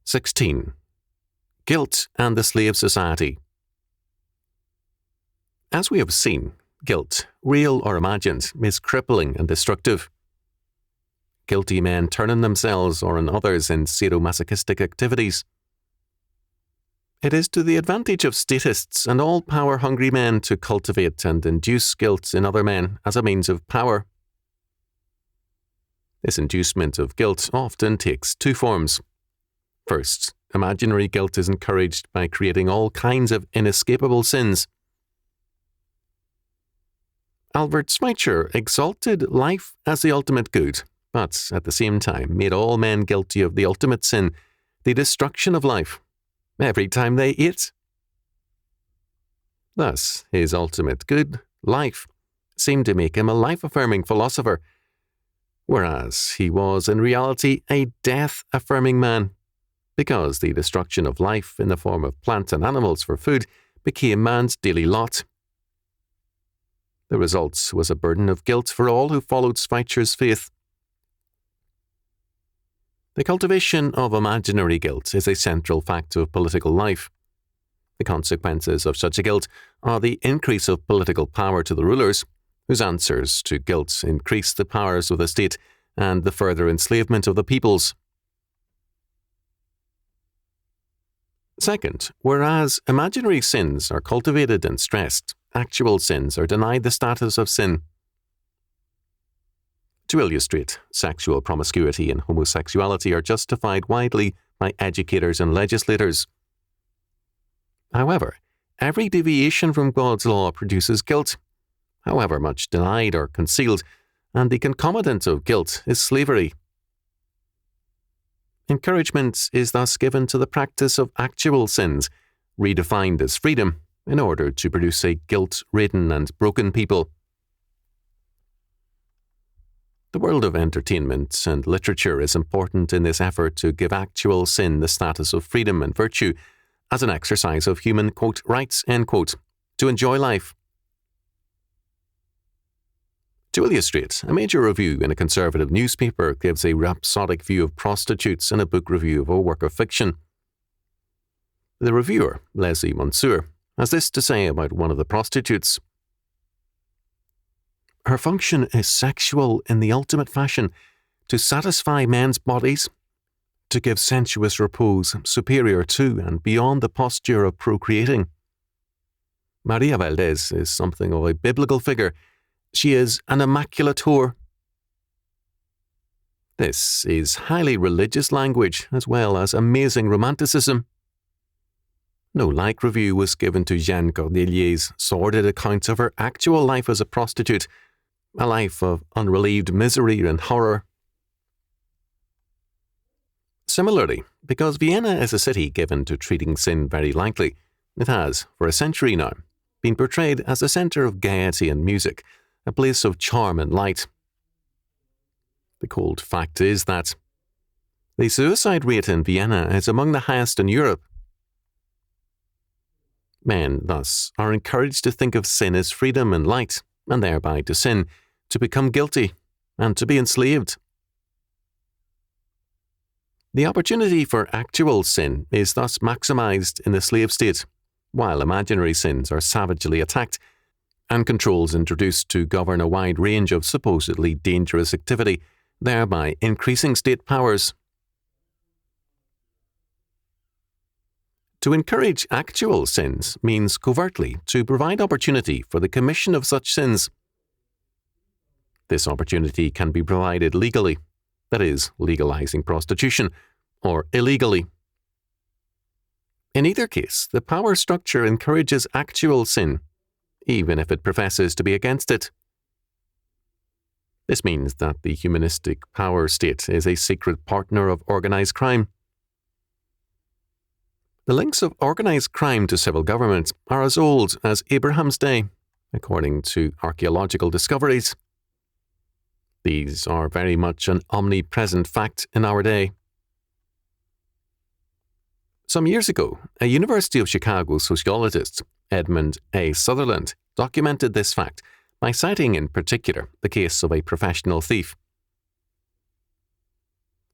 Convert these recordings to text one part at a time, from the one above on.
16. Guilt and the Slave Society. As we have seen, guilt, real or imagined, is crippling and destructive. Guilty men turn on themselves or on others in sadomasochistic activities. It is to the advantage of statists and all power-hungry men to cultivate and induce guilt in other men as a means of power. This inducement of guilt often takes two forms. First, imaginary guilt is encouraged by creating all kinds of inescapable sins. Albert Schweitzer exalted life as the ultimate good, but at the same time made all men guilty of the ultimate sin, the destruction of life, every time they ate. Thus, his ultimate good, life, seemed to make him a life-affirming philosopher, whereas he was in reality a death-affirming man, because the destruction of life in the form of plants and animals for food became man's daily lot. The result was a burden of guilt for all who followed Schweitzer's faith. The cultivation of imaginary guilt is a central fact of political life. The consequences of such a guilt are the increase of political power to the rulers, whose answers to guilt increase the powers of the state and the further enslavement of the peoples. Second, whereas imaginary sins are cultivated and stressed, actual sins are denied the status of sin. To illustrate, sexual promiscuity and homosexuality are justified widely by educators and legislators. However, every deviation from God's law produces guilt, however much denied or concealed, and the concomitant of guilt is slavery. Encouragement is thus given to the practice of actual sins, redefined as freedom, in order to produce a guilt-ridden and broken people. The world of entertainment and literature is important in this effort to give actual sin the status of freedom and virtue as an exercise of human, quote, rights, end quote, to enjoy life. To illustrate, a major review in a conservative newspaper gives a rhapsodic view of prostitutes in a book review of a work of fiction. The reviewer, Leslie Mansour, has this to say about one of the prostitutes. Her function is sexual in the ultimate fashion, to satisfy men's bodies, to give sensuous repose superior to and beyond the posture of procreating. Maria Valdez is something of a biblical figure. She is an immaculate whore. This is highly religious language as well as amazing romanticism. No like review was given to Jeanne Cordelier's sordid accounts of her actual life as a prostitute, a life of unrelieved misery and horror. Similarly, because Vienna is a city given to treating sin very lightly, it has, for a century now, been portrayed as a centre of gaiety and music, a place of charm and light. The cold fact is that the suicide rate in Vienna is among the highest in Europe. Men, thus, are encouraged to think of sin as freedom and light, and thereby to sin, to become guilty, and to be enslaved. The opportunity for actual sin is thus maximized in the slave state, while imaginary sins are savagely attacked, and controls introduced to govern a wide range of supposedly dangerous activity, thereby increasing state powers. To encourage actual sins means covertly to provide opportunity for the commission of such sins. This opportunity can be provided legally, that is, legalizing prostitution, or illegally. In either case, the power structure encourages actual sin, even if it professes to be against it. This means that the humanistic power state is a secret partner of organized crime. The links of organized crime to civil government are as old as Abraham's day, according to archaeological discoveries. These are very much an omnipresent fact in our day. Some years ago, a University of Chicago sociologist, Edmund A. Sutherland, documented this fact by citing in particular the case of a professional thief.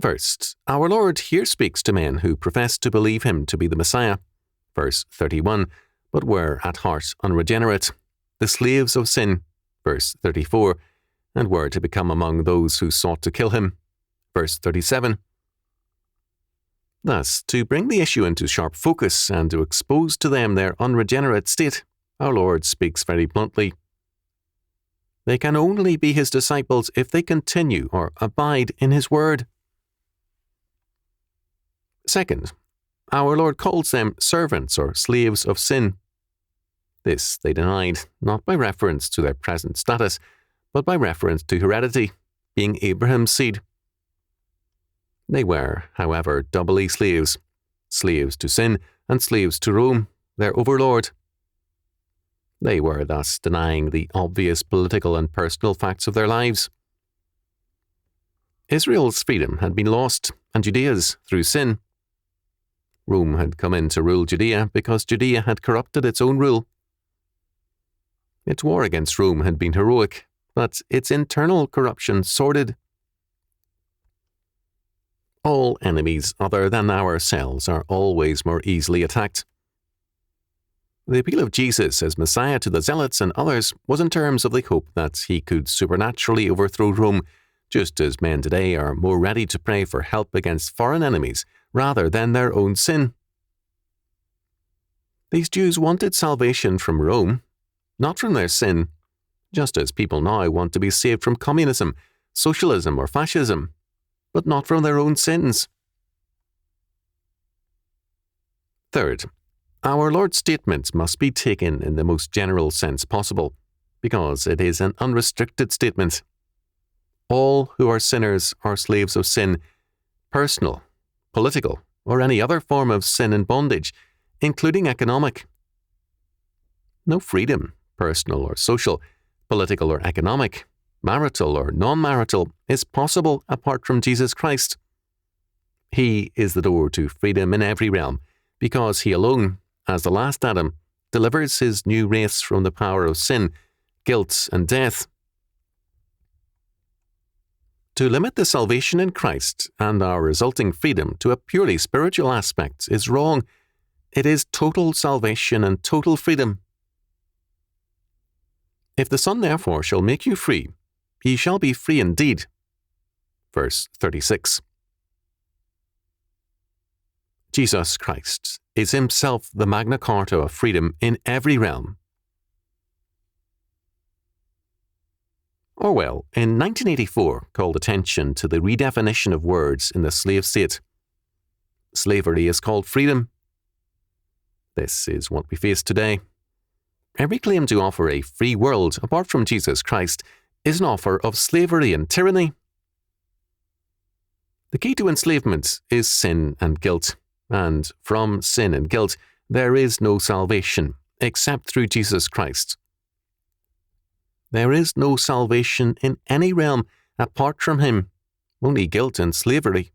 First, our Lord here speaks to men who profess to believe him to be the Messiah, verse 31, but were at heart unregenerate, the slaves of sin, verse 34, and were to become among those who sought to kill him, verse 37. Thus, to bring the issue into sharp focus and to expose to them their unregenerate state, our Lord speaks very bluntly. They can only be his disciples if they continue or abide in his word. Second, our Lord calls them servants or slaves of sin. This they denied, not by reference to their present status, but by reference to heredity, being Abraham's seed. They were, however, doubly slaves, slaves to sin and slaves to Rome, their overlord. They were thus denying the obvious political and personal facts of their lives. Israel's freedom had been lost, and Judea's through sin. Rome had come in to rule Judea because Judea had corrupted its own rule. Its war against Rome had been heroic, but its internal corruption sordid. All enemies other than ourselves are always more easily attacked. The appeal of Jesus as Messiah to the Zealots and others was in terms of the hope that he could supernaturally overthrow Rome, just as men today are more ready to pray for help against foreign enemies rather than their own sin. These Jews wanted salvation from Rome, not from their sin, just as people now want to be saved from communism, socialism, or fascism, but not from their own sins. Third, our Lord's statement must be taken in the most general sense possible, because it is an unrestricted statement. All who are sinners are slaves of sin, personal, political, or any other form of sin and bondage, including economic. No freedom, personal or social, political or economic, marital or non-marital, is possible apart from Jesus Christ. He is the door to freedom in every realm, because he alone, as the last Adam, delivers his new race from the power of sin, guilt, and death. To limit the salvation in Christ and our resulting freedom to a purely spiritual aspect is wrong. It is total salvation and total freedom. If the Son therefore shall make you free, ye shall be free indeed. Verse 36. Jesus Christ is himself the Magna Carta of freedom in every realm. Orwell, in 1984, called attention to the redefinition of words in the slave state. Slavery is called freedom. This is what we face today. Every claim to offer a free world apart from Jesus Christ is an offer of slavery and tyranny. The key to enslavement is sin and guilt, and from sin and guilt there is no salvation except through Jesus Christ. There is no salvation in any realm apart from him, only guilt and slavery.